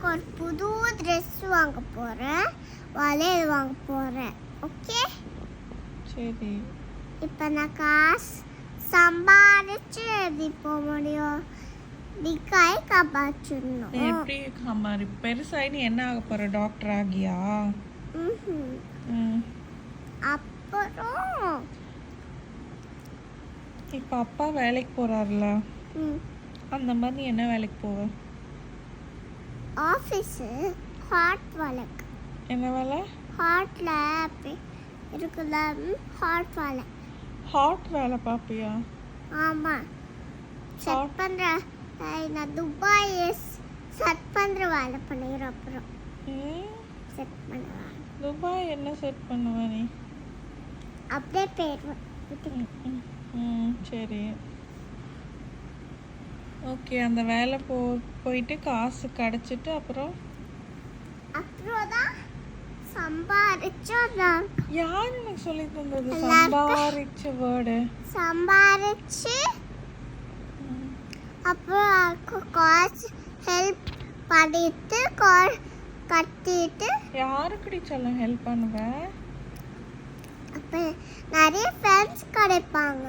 எனக்கு ஒரு புது ட்ரெஸ் வாங்க போகிறேன், வளையல் வாங்க போகிறேன். ஓகே, சரி. இப்போ நான் காசு சம்பாதிச்சு எப்படி போக முடியும்? நீ கை காப்பாற்றணும். எப்படி மாதிரி பெருசாகி நீ என்ன ஆக போற? டாக்டர் ஆகியா? அப்புறம் இப்போ அப்பா வேலைக்கு போறாருல, அந்த மாதிரி நீ என்ன வேலைக்கு போவ? ஆஃபீஸு ஹாட் வேலை. என்ன வேலை? ஹாட்ல இருக்குல்ல, ஹாட் வேலை. ஹாட் வேலை பார்ப்பியா? ஆமாம், செட் பண்ணுற. நான் துபாய் செட் பண்ணுற வேலை பண்ணிடுறேன். அப்புறம் செட் பண்ணுவேன். துபாய் என்ன செட் பண்ணுவ நீ? அப்படியே போயிடுவேன். சரி, ஓகே. அந்த வேலை போயிட்டு காசு கிடச்சிட்டு அப்புறம் தான் சம்பாதிச்சோம். யார் எனக்கு சொல்லி தந்தது சம்பாதிச்ச வேர்டு? சம்பாதிச்சு அப்புறம் காசு ஹெல்ப் பண்ணிட்டு கட்டிட்டு. யாருக்குடி சொல்ல ஹெல்ப் பண்ணுவேன்? அப்போ நிறைய ஃப்ரெண்ட்ஸ் கிடைப்பாங்க.